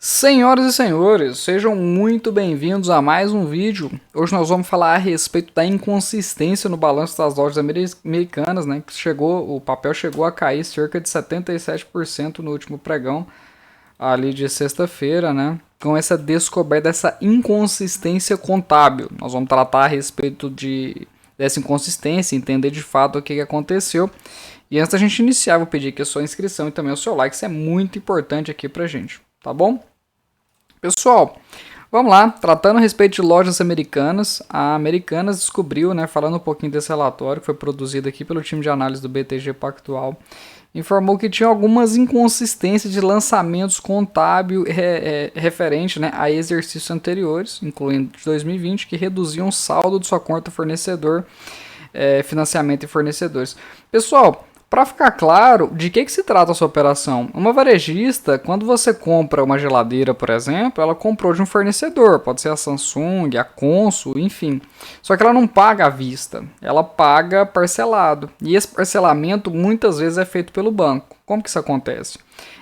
Senhoras e senhores, sejam muito bem-vindos a mais um vídeo. Hoje nós vamos falar a respeito da inconsistência no balanço das lojas americanas, né? Que o papel chegou a cair cerca de 77% no último pregão, ali de sexta-feira, né? Com essa descoberta dessa inconsistência contábil. Nós vamos tratar a respeito dessa inconsistência, entender de fato o que aconteceu. E antes da gente iniciar, vou pedir aqui a sua inscrição e também o seu like, isso é muito importante aqui pra gente, tá bom? Pessoal, vamos lá, tratando a respeito de lojas americanas, a Americanas descobriu, né, falando um pouquinho desse relatório que foi produzido aqui pelo time de análise do BTG Pactual, informou que tinha algumas inconsistências de lançamentos contábil referente, né, a exercícios anteriores, incluindo de 2020, que reduziam o saldo de sua conta fornecedor, financiamento e fornecedores. Pessoal, para ficar claro, de que se trata essa operação? Uma varejista, quando você compra uma geladeira, por exemplo, ela comprou de um fornecedor, pode ser a Samsung, a Consul, enfim. Só que ela não paga à vista, ela paga parcelado. E esse parcelamento muitas vezes é feito pelo banco. Como que isso acontece?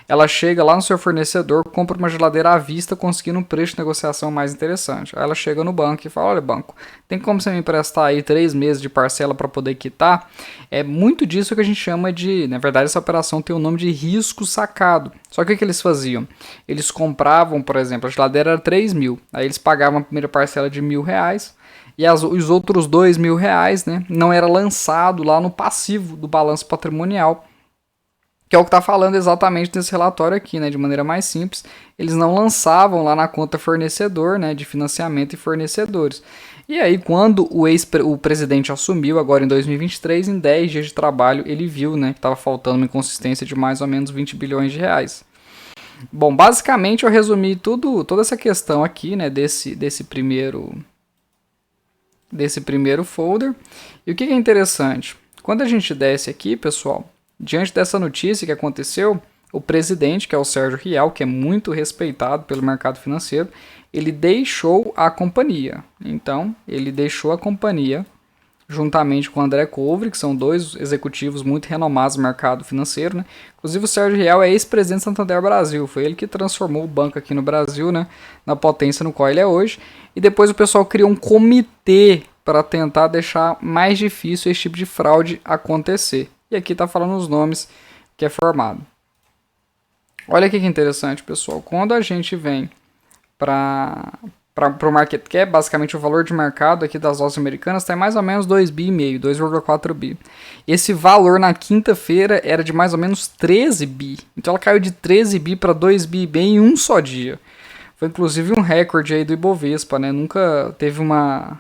Ela chega lá no seu fornecedor, compra uma geladeira à vista, conseguindo um preço de negociação mais interessante. Aí ela chega no banco e fala: olha, banco, tem como você me emprestar aí 3 meses de parcela para poder quitar? É muito disso que a gente chama de... Na verdade, essa operação tem o nome de risco sacado. Só que o que eles faziam? Eles compravam, por exemplo, a geladeira era 3 mil. Aí eles pagavam a primeira parcela de R$ 1.000 e os outros R$ 2.000, né, não era lançado lá no passivo do balanço patrimonial, que é o que está falando exatamente nesse relatório aqui, né? De maneira mais simples, eles não lançavam lá na conta fornecedor, né? De financiamento e fornecedores. E aí, quando o presidente assumiu, agora em 2023, em 10 dias de trabalho, ele viu, né? Que estava faltando uma inconsistência de mais ou menos 20 bilhões de reais. Bom, basicamente eu resumi toda essa questão aqui, né? Desse primeiro folder. E o que é interessante? Quando a gente desce aqui, pessoal, diante dessa notícia que aconteceu, o presidente, que é o Sérgio Rial, que é muito respeitado pelo mercado financeiro, ele deixou a companhia. Então, ele deixou a companhia juntamente com o André Couvre, que são dois executivos muito renomados no mercado financeiro, né? Inclusive o Sérgio Rial é ex-presidente do Santander Brasil, foi ele que transformou o banco aqui no Brasil, né, na potência no qual ele é hoje. E depois o pessoal criou um comitê para tentar deixar mais difícil esse tipo de fraude acontecer. E aqui está falando os nomes que é formado. Olha aqui que interessante, pessoal. Quando a gente vem para o market cap, basicamente o valor de mercado aqui das lojas americanas está em mais ou menos 2,5 bi, 2,4 bi. Esse valor na quinta-feira era de mais ou menos 13 bi. Então ela caiu de 13 bi para 2 bi bem em um só dia. Foi inclusive um recorde aí do Ibovespa, né? Nunca teve uma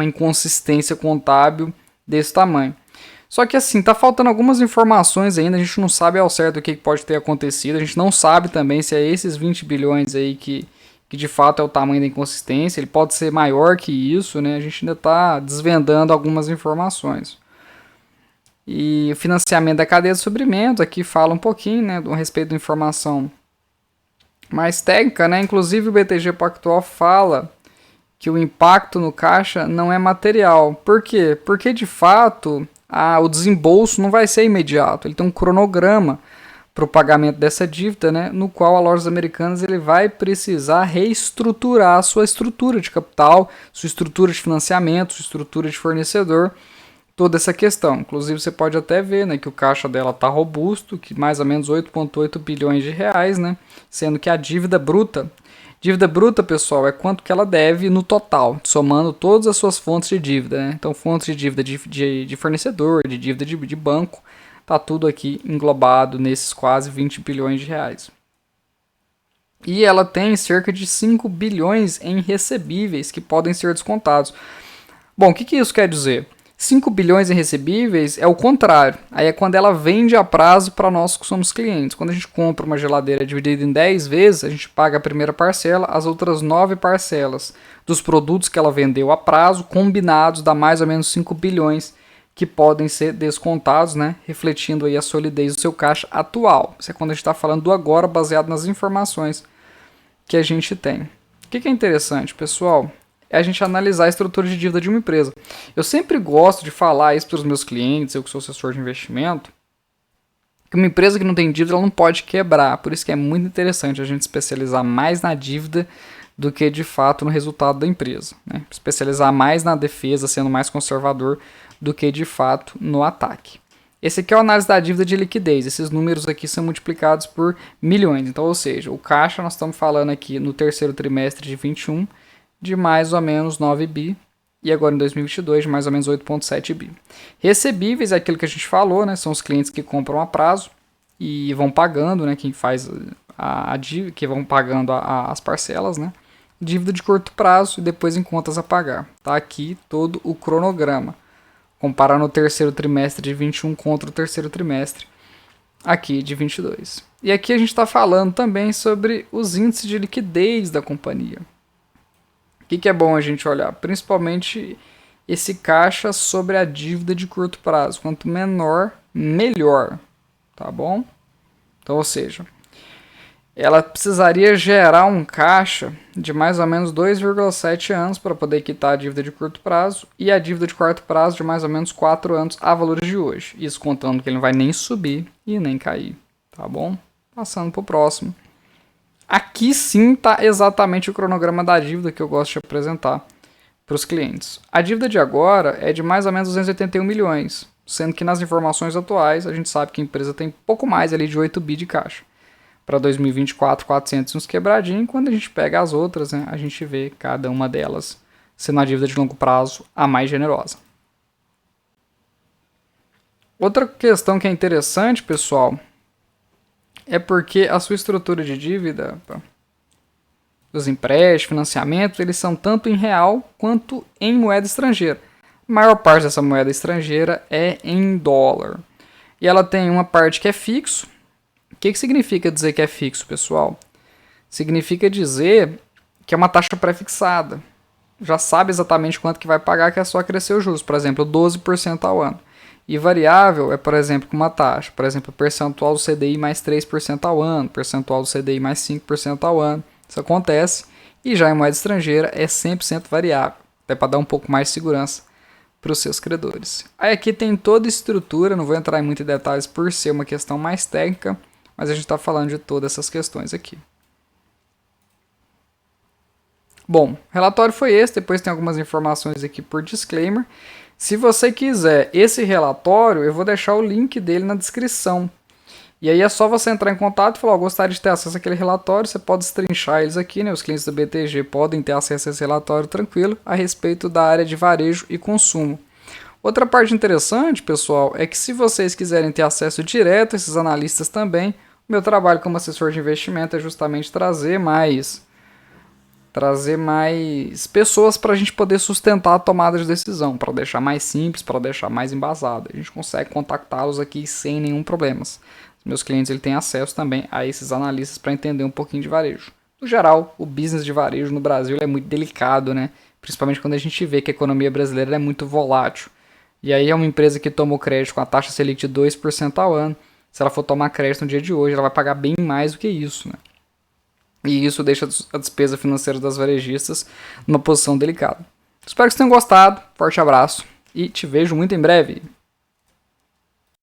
inconsistência contábil desse tamanho. Só que assim, tá faltando algumas informações ainda, a gente não sabe ao certo o que pode ter acontecido, a gente não sabe também se é esses 20 bilhões aí que de fato é o tamanho da inconsistência, ele pode ser maior que isso, né? A gente ainda tá desvendando algumas informações. E o financiamento da cadeia de suprimento, aqui fala um pouquinho, né, a respeito da informação mais técnica, né? Inclusive o BTG Pactual fala que o impacto no caixa não é material. Por quê? Porque de fato o desembolso não vai ser imediato, ele tem um cronograma para o pagamento dessa dívida, né, no qual a Lojas Americanas ele vai precisar reestruturar a sua estrutura de capital, sua estrutura de financiamento, sua estrutura de fornecedor, toda essa questão. Inclusive você pode até ver, né, que o caixa dela está robusto, que mais ou menos 8,8 bilhões de reais, né, sendo que a dívida bruta, pessoal, é quanto que ela deve no total, somando todas as suas fontes de dívida, né? Então, fontes de dívida de fornecedor, de dívida de banco, tá tudo aqui englobado nesses quase 20 bilhões de reais. E ela tem cerca de 5 bilhões em recebíveis que podem ser descontados. Bom, o que isso quer dizer? 5 bilhões em recebíveis é o contrário. Aí é quando ela vende a prazo para nós que somos clientes. Quando a gente compra uma geladeira dividida em 10 vezes, a gente paga a primeira parcela, as outras 9 parcelas dos produtos que ela vendeu a prazo, combinados, dá mais ou menos 5 bilhões que podem ser descontados, né? Refletindo aí a solidez do seu caixa atual. Isso é quando a gente está falando do agora, baseado nas informações que a gente tem. O que é interessante, pessoal? É a gente analisar a estrutura de dívida de uma empresa. Eu sempre gosto de falar isso para os meus clientes, eu que sou assessor de investimento, que Porque uma empresa que não tem dívida, ela não pode quebrar. Por isso que é muito interessante a gente especializar mais na dívida do que de fato no resultado da empresa, né? Especializar mais na defesa, sendo mais conservador, do que de fato no ataque. Esse aqui é a análise da dívida de liquidez. Esses números aqui são multiplicados por milhões. Então, ou seja, o caixa nós estamos falando aqui no terceiro trimestre de 21 de mais ou menos 9 bi. E agora em 2022 de mais ou menos 8,7 bi. Recebíveis é aquilo que a gente falou, né? São os clientes que compram a prazo e vão pagando, né? Quem faz a dívida, que vão pagando as parcelas, né? Dívida de curto prazo e depois em contas a pagar. Tá aqui todo o cronograma. Comparando o terceiro trimestre de 21 contra o terceiro trimestre aqui de 22. E aqui a gente está falando também sobre os índices de liquidez da companhia. O que é bom a gente olhar? Principalmente esse caixa sobre a dívida de curto prazo. Quanto menor, melhor. Tá bom? Então, ou seja, ela precisaria gerar um caixa de mais ou menos 2,7 anos para poder quitar a dívida de curto prazo e a dívida de curto prazo de mais ou menos 4 anos a valores de hoje. Isso contando que ele não vai nem subir e nem cair. Tá bom? Passando para o próximo. Aqui sim está exatamente o cronograma da dívida que eu gosto de apresentar para os clientes. A dívida de agora é de mais ou menos 281 milhões, sendo que nas informações atuais a gente sabe que a empresa tem pouco mais ali de 8 bi de caixa. Para 2024, 400 uns quebradinhos, quando a gente pega as outras, né, a gente vê cada uma delas sendo a dívida de longo prazo a mais generosa. Outra questão que é interessante, pessoal, é porque a sua estrutura de dívida, os empréstimos, financiamentos, eles são tanto em real quanto em moeda estrangeira. A maior parte dessa moeda estrangeira é em dólar. E ela tem uma parte que é fixo. O que significa dizer que é fixo, pessoal? Significa dizer que é uma taxa pré-fixada. Já sabe exatamente quanto que vai pagar, que é só crescer os juros. Por exemplo, 12% ao ano. E variável é, por exemplo, com uma taxa. Por exemplo, percentual do CDI mais 3% ao ano, percentual do CDI mais 5% ao ano. Isso acontece. E já em moeda estrangeira é 100% variável. Até para dar um pouco mais de segurança para os seus credores. Aí aqui tem toda a estrutura, não vou entrar em muitos detalhes por ser uma questão mais técnica, mas a gente está falando de todas essas questões aqui. Bom, o relatório foi esse, depois tem algumas informações aqui por disclaimer. Se você quiser esse relatório, eu vou deixar o link dele na descrição. E aí é só você entrar em contato e falar, gostaria de ter acesso àquele relatório, você pode destrinchar eles aqui, né? Os clientes do BTG podem ter acesso a esse relatório tranquilo a respeito da área de varejo e consumo. Outra parte interessante, pessoal, é que se vocês quiserem ter acesso direto a esses analistas também, o meu trabalho como assessor de investimento é justamente trazer mais pessoas para a gente poder sustentar a tomada de decisão, para deixar mais simples, para deixar mais embasado. A gente consegue contactá-los aqui sem nenhum problema. Meus clientes ele têm acesso também a esses analistas para entender um pouquinho de varejo. No geral, o business de varejo no Brasil é muito delicado, né? Principalmente quando a gente vê que a economia brasileira é muito volátil. E aí é uma empresa que tomou crédito com a taxa Selic de 2% ao ano. Se ela for tomar crédito no dia de hoje, ela vai pagar bem mais do que isso, né? E isso deixa a despesa financeira das varejistas numa posição delicada. Espero que vocês tenham gostado. Forte abraço e te vejo muito em breve.